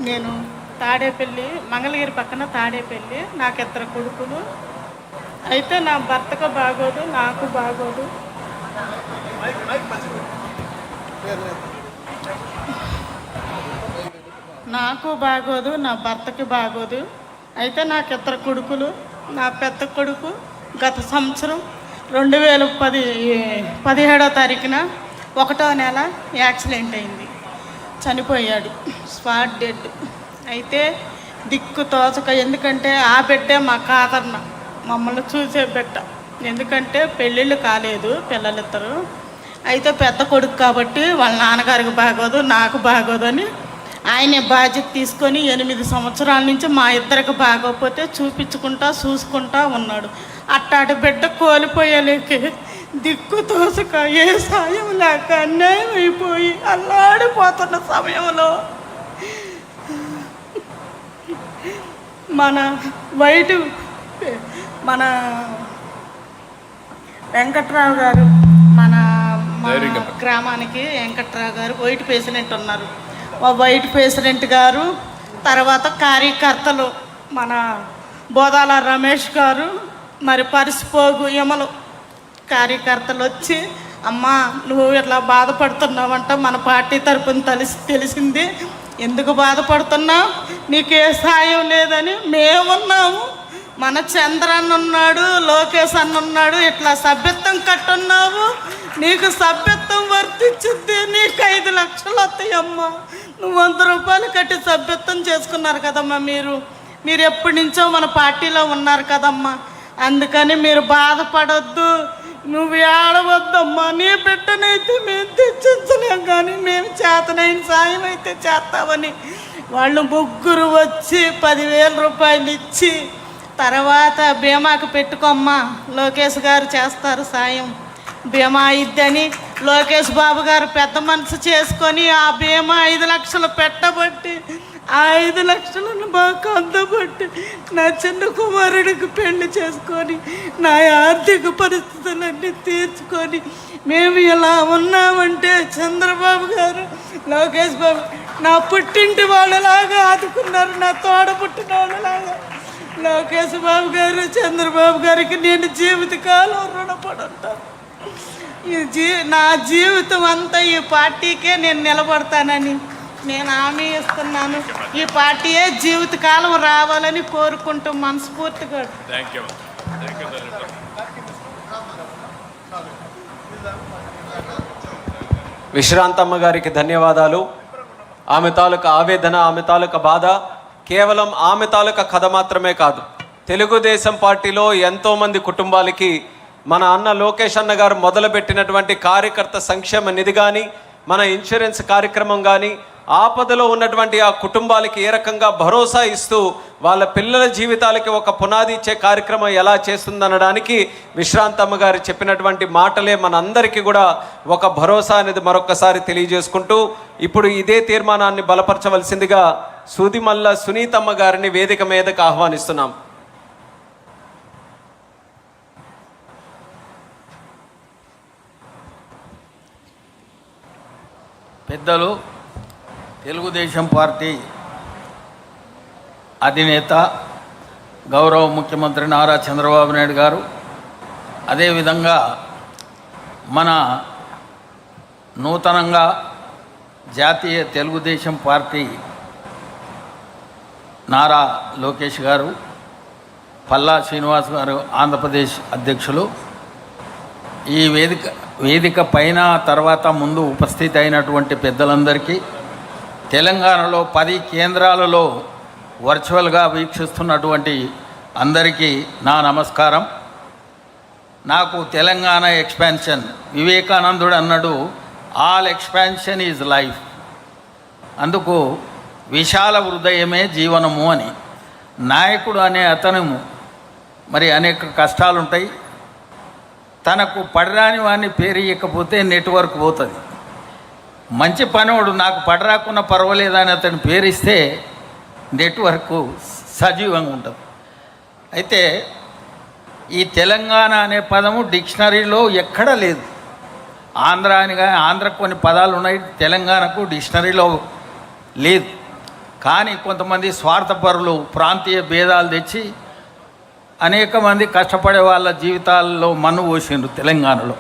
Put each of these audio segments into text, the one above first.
నేను తాడేపల్లి, మంగళగిరి పక్కన తాడేపల్లి. నాకు ఇద్దరు కొడుకులు. అయితే నా భర్తకు బాగోదు, నాకు బాగోదు. నాకు బాగోదు, నా భర్తకి బాగోదు. అయితే నాకు ఇద్దరు కొడుకులు. నా పెద్ద కొడుకు గత సంవత్సరం 2017వ తారీఖున 1వ నెల యాక్సిడెంట్ అయింది, చనిపోయాడు, స్పాట్ డెడ్. అయితే దిక్కు తోచక, ఎందుకంటే ఆ బిడ్డే మా కాదర్న, మమ్మల్ని చూసే బిడ్డ. ఎందుకంటే పెళ్ళిళ్ళు కాలేదు పిల్లలిద్దరు. అయితే పెద్ద కొడుకు కాబట్టి వాళ్ళ నాన్నగారికి బాగోదు, నాకు బాగోదు అని ఆయనే బాధ్యత తీసుకొని 8 సంవత్సరాల నుంచి మా ఇద్దరికి బాగోకపోతే చూసుకుంటా ఉన్నాడు. అట్టాటి బిడ్డ కోల్పోయలేక దిక్కు తోసక, ఏ సాయం లేక అన్యాయం అయిపోయి అల్లాడిపోతున్న సమయంలో మన వెంకట్రావు గారు, మన గ్రామానికి వెంకట్రావు గారు వైట్ పేషెంట్ ఉన్నారు. వైట్ పేషెంట్ గారు, తర్వాత కార్యకర్తలు మన బోదాల రమేష్ గారు, మరి పరిసిపోగు యమలు కార్యకర్తలు వచ్చి, అమ్మా నువ్వు ఇట్లా బాధపడుతున్నావంట, మన పార్టీ తరపున తెలిసింది, ఎందుకు బాధపడుతున్నావు, నీకే సాయం లేదని మేమున్నాము, మన చంద్రన్న ఉన్నాడు, లోకేష్ అన్న ఉన్నాడు, ఇట్లా సభ్యత్వం కట్టున్నావు, నీకు సభ్యత్వం వర్తించుద్ది, నీకు 5 లక్షలు వస్తాయమ్మా, నువ్వు 100 రూపాయలు కట్టి సభ్యత్వం చేసుకున్నారు కదమ్మా, మీరు ఎప్పటి నుంచో మన పార్టీలో ఉన్నారు కదమ్మా, అందుకని మీరు బాధపడొద్దు, నువ్వు ఏడవద్దమ్మా, నీ బిడ్డనైతే మేము తెచ్చించలేం, కానీ మేము చేతనైన సాయం అయితే చేస్తామని వాళ్ళు ముగ్గురు వచ్చి 10,000 రూపాయలు ఇచ్చి, తర్వాత బీమాకు పెట్టుకోమ్మా, లోకేష్ గారు చేస్తారు సాయం, బీమా ఇద్దని లోకేష్ బాబు గారు పెద్ద మనసు చేసుకొని ఆ బీమా 5 లక్షలు పెట్టబట్టి, ఆ 5 లక్షలను మాకు అందబట్టి నా చిన్న కుమారుడికి పెళ్లి చేసుకొని నా ఆర్థిక పరిస్థితులన్నీ తీర్చుకొని మేము ఇలా ఉన్నామంటే చంద్రబాబు గారు, లోకేష్ బాబు నా పుట్టింటి వాళ్ళలాగా ఆదుకున్నారు, నా తోడ పుట్టిన వాళ్ళలాగా. లోకేష్ బాబు గారు, చంద్రబాబు గారికి నేను జీవితకాలం రుణపడి ఉంటాను. నా జీవితం అంతా ఈ పార్టీకే నేను నిలబడతానని నేను హామీ ఇస్తున్నాను. ఈ పార్టీయే జీవితకాలం రావాలని కోరుకుంటూ మనస్ఫూర్తిగా. విశ్రాంతమ్మ గారికి ధన్యవాదాలు. ఆమె తాలూకా ఆవేదన, ఆమె తాలూకా బాధ కేవలం ఆమె తాలూకా కథ మాత్రమే కాదు, తెలుగుదేశం పార్టీలో ఎంతోమంది కుటుంబాలకి మన అన్న లోకేష్ అన్న గారు మొదలుపెట్టినటువంటి కార్యకర్త సంక్షేమ నిధి కానీ, మన ఇన్సూరెన్స్ కార్యక్రమం కానీ, ఆపదలో ఉన్నటువంటి ఆ కుటుంబాలకి ఏ రకంగా భరోసా ఇస్తూ వాళ్ళ పిల్లల జీవితాలకి ఒక పునాది ఇచ్చే కార్యక్రమం ఎలా చేస్తుందనడానికి విశ్రాంతమ్మ గారు చెప్పినటువంటి మాటలే మనందరికీ కూడా ఒక భరోసా అనేది మరొకసారి తెలియజేసుకుంటూ, ఇప్పుడు ఇదే తీర్మానాన్ని బలపరచవలసిందిగా సూదిమల్ల సునీతమ్మ గారిని వేదిక మీదకు ఆహ్వానిస్తున్నాం. పెద్దలు, తెలుగుదేశం పార్టీ అధినేత గౌరవ ముఖ్యమంత్రి నారా చంద్రబాబు నాయుడు గారు, అదేవిధంగా మన నూతనంగా జాతీయ తెలుగుదేశం పార్టీ నారా లోకేష్ గారు, పల్లా శ్రీనివాస్ గారు ఆంధ్రప్రదేశ్ అధ్యక్షులు, ఈ వేదిక పైన తర్వాత ముందు ఉపస్థితి అయినటువంటి పెద్దలందరికీ, తెలంగాణలో 10 కేంద్రాలలో వర్చువల్గా వీక్షిస్తున్నటువంటి అందరికీ నా నమస్కారం. నాకు తెలంగాణ ఎక్స్పాన్షన్, వివేకానందుడు అన్నాడు, ఆల్ ఎక్స్పాన్షన్ ఈజ్ లైఫ్, అందుకు విశాల హృదయమే జీవనము అని. నాయకుడు అనే అతను మరి అనేక కష్టాలుంటాయి, తనకు పడరాని వాడిని పేరు ఇవ్వకపోతే నెట్వర్క్ పోతుంది. మంచి పనివాడు నాకు పడరాకున్నా పర్వాలేదని అతని పేరిస్తే నెట్వర్క్ సజీవంగా ఉంటుంది. అయితే ఈ తెలంగాణ అనే పదము డిక్షనరీలో ఎక్కడా లేదు. ఆంధ్ర అని కానీ, ఆంధ్రకు కొన్ని పదాలు ఉన్నాయి, తెలంగాణకు డిక్షనరీలో లేదు. కానీ కొంతమంది స్వార్థపరులు ప్రాంతీయ భేదాలు తెచ్చి అనేక మంది కష్టపడే వాళ్ళ జీవితాల్లో మన్ను పోసిండ్రు తెలంగాణలో.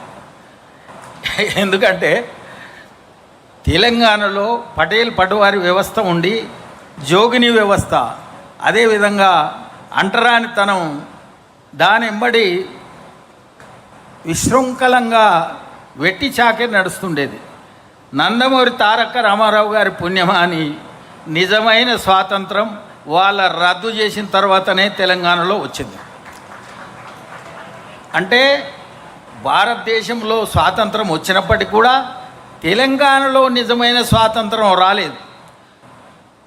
ఎందుకంటే తెలంగాణలో పటేల్ పటువారి వ్యవస్థ ఉండి జోగిని వ్యవస్థ, అదేవిధంగా అంటరానితనం దాని వెంబడి విశృంఖలంగా వెట్టి చాకిరి నడుస్తుండేది. నందమూరి తారక రామారావు గారి పుణ్యమా అని నిజమైన స్వాతంత్రం వాళ్ళ రద్దు చేసిన తర్వాతనే తెలంగాణలో వచ్చింది. అంటే భారతదేశంలో స్వాతంత్రం వచ్చినప్పటికీ కూడా తెలంగాణలో నిజమైన స్వాతంత్రం రాలేదు.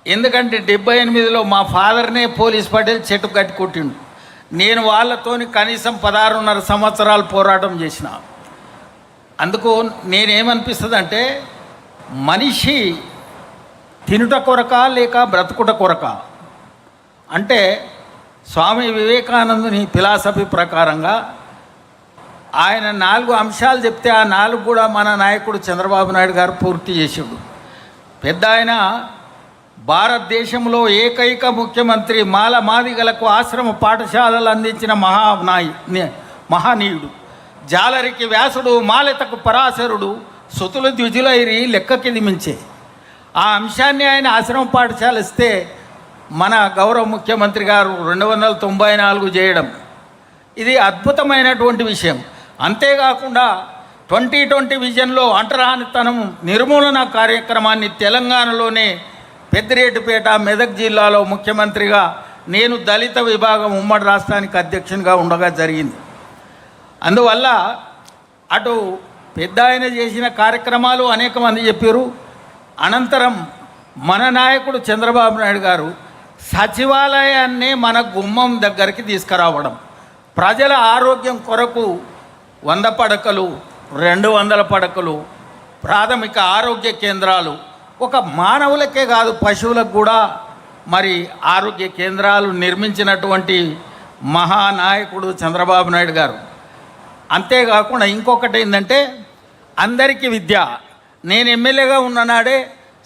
ఎందుకంటే 78లో మా ఫాదర్నే పోలీస్ పటేల్ చెట్టు కట్టి కొట్టిండు. నేను వాళ్ళతోని కనీసం 16.5 సంవత్సరాలు పోరాటం చేసిన. అందుకు నేనేమనిపిస్తుంది అంటే మనిషి తినుట కొరక లేక బ్రతుకుట కొరక అంటే స్వామి వివేకానందుని ఫిలాసఫీ ప్రకారంగా ఆయన 4 అంశాలు చెప్తే ఆ 4 కూడా మన నాయకుడు చంద్రబాబు నాయుడు గారు పూర్తి చేసాడు. పెద్ద ఆయన భారతదేశంలో ఏకైక ముఖ్యమంత్రి మాల మాదిగలకు ఆశ్రమ పాఠశాలలు అందించిన మహనీయుడు. జాలరికి వ్యాసుడు, మాలెతకు పరాశరుడు, సుతులు ద్విజులైరి లెక్కకిది మించే. ఆ అంశాన్ని ఆయన ఆశ్రమ పాఠశాల ఇస్తే మన గౌరవ ముఖ్యమంత్రి గారు 294 చేయడం ఇది అద్భుతమైనటువంటి విషయం. అంతేకాకుండా 2020 విజన్లో అంటరానితనం నిర్మూలన కార్యక్రమాన్ని తెలంగాణలోనే పెద్దిరెడ్డిపేట మెదక్ జిల్లాలో ముఖ్యమంత్రిగా నేను దళిత విభాగం ఉమ్మడి రాష్ట్రానికి అధ్యక్షునిగా ఉండగా జరిగింది. అందువల్ల అటు పెద్ద ఆయన చేసిన కార్యక్రమాలు అనేక మంది చెప్పారు. అనంతరం మన నాయకుడు చంద్రబాబు నాయుడు గారు సచివాలయాన్నే మన గుమ్మం దగ్గరికి తీసుకురావడం, ప్రజల ఆరోగ్యం కొరకు 100 పడకలు 200 పడకలు ప్రాథమిక ఆరోగ్య కేంద్రాలు, ఒక మానవులకే కాదు పశువులకు కూడా మరి ఆరోగ్య కేంద్రాలు నిర్మించినటువంటి మహానాయకుడు చంద్రబాబు నాయుడు గారు. అంతేకాకుండా ఇంకొకటి ఏంటంటే అందరికీ విద్య. నేను ఎమ్మెల్యేగా ఉన్ననాడే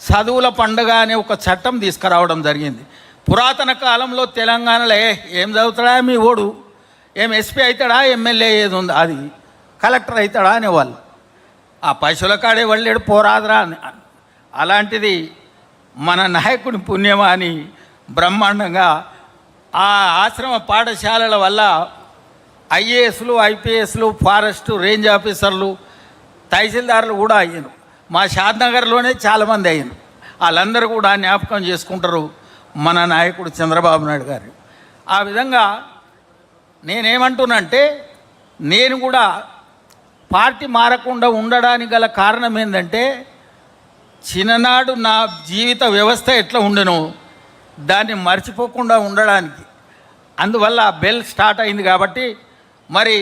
చదువుల పండుగ అనే ఒక చట్టం తీసుకురావడం జరిగింది. పురాతన కాలంలో తెలంగాణలో ఏం చదువుతాడా మీ ఓడు, ఏం ఎస్పీ అవుతాడా, ఎమ్మెల్యే ఏది ఉంది అది కలెక్టర్ అవుతాడా అనేవాళ్ళు. ఆ పశువుల కాడే వెళ్ళాడు పోరాదరా అని. అలాంటిది మన నాయకుడి పుణ్యమా అని బ్రహ్మాండంగా ఆ ఆశ్రమ పాఠశాలల వల్ల ఐఏఎస్లు, ఐపీఎస్లు, ఫారెస్టు, రేంజ్ ఆఫీసర్లు, తహసీల్దారులు కూడా అయ్యారు. మా షాద్నగర్లోనే చాలామంది అయ్యారు. వాళ్ళందరూ కూడా జ్ఞాపకం చేసుకుంటారు మన నాయకుడు చంద్రబాబు నాయుడు గారు. ఆ విధంగా నేనేమంటున్నంటే నేను కూడా పార్టీ మారకుండా ఉండడానికి గల కారణం ఏంటంటే చిన్ననాడు నా జీవిత వ్యవస్థ ఎట్లా ఉండెనో దాన్ని మర్చిపోకుండా ఉండడానికి. అందువల్ల బెల్ స్టార్ట్ అయింది కాబట్టి మరి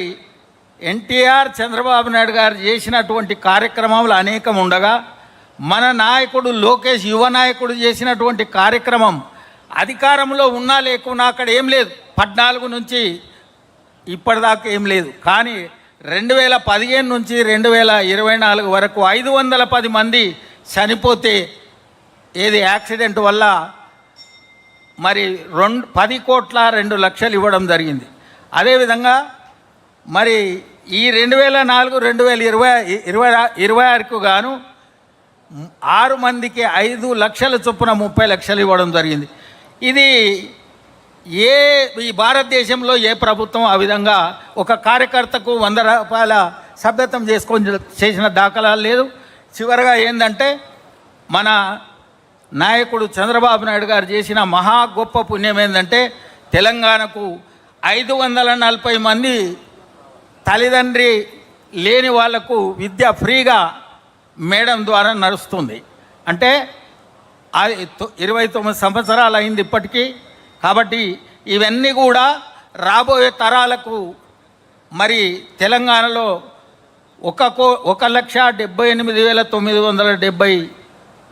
ఎన్టీఆర్ చంద్రబాబు నాయుడు గారు చేసినటువంటి కార్యక్రమాలు అనేకం ఉండగా మన నాయకుడు లోకేష్ యువ నాయకుడు చేసినటువంటి కార్యక్రమం అధికారంలో ఉన్నా లేకున్నా అక్కడ ఏం లేదు. 14 నుంచి ఇప్పటిదాకా ఏం లేదు. కానీ 2015 నుంచి 2024 వరకు 510 మంది చనిపోతే ఏది యాక్సిడెంట్ వల్ల మరి 10,02,00,000 ఇవ్వడం జరిగింది. అదేవిధంగా మరి ఈ 2004-2026కు గాను 6 మందికి 5 లక్షల చొప్పున 30 లక్షలు ఇవ్వడం జరిగింది. ఇది ఈ భారతదేశంలో ఏ ప్రభుత్వం ఆ విధంగా ఒక కార్యకర్తకు 100 రూపాయల సభ్యత్వం చేసిన దాఖలాలు లేదు. చివరగా ఏంటంటే మన నాయకుడు చంద్రబాబు నాయుడు గారు చేసిన మహా గొప్ప పుణ్యం ఏంటంటే తెలంగాణకు 540 మంది తల్లిదండ్రి లేని వాళ్లకు విద్య ఫ్రీగా మేడం ద్వారా నడుస్తుంది. అంటే 29 సంవత్సరాలు అయింది ఇప్పటికీ. కాబట్టి ఇవన్నీ కూడా రాబోయే తరాలకు మరి తెలంగాణలో 1,78,970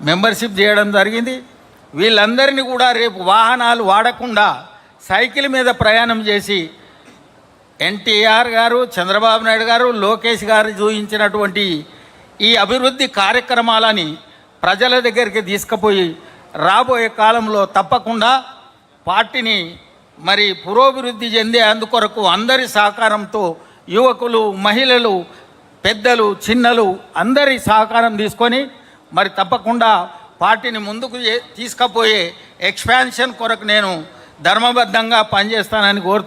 మెంబర్షిప్ చేయడం జరిగింది. వీళ్ళందరినీ కూడా రేపు వాహనాలు వాడకుండా సైకిల్ మీద ప్రయాణం చేసి ఎన్టీఆర్ గారు, చంద్రబాబు నాయుడు గారు, లోకేష్ గారు చూపించినటువంటి ఈ అభివృద్ధి కార్యక్రమాలని ప్రజల దగ్గరికి తీసుకుపోయి రాబోయే కాలంలో తప్పకుండా పార్టీని మరి పురోభివృద్ధి చెందే అందుకొరకు అందరి సహకారంతో యువకులు, మహిళలు, పెద్దలు, చిన్నలు అందరి సహకారం తీసుకొని మరి తప్పకుండా పార్టీని ముందుకు తీసుకుపోయే ఎక్స్పాన్షన్ కొరకు నేను ధర్మబద్ధంగా పనిచేస్తానని కోరుతూ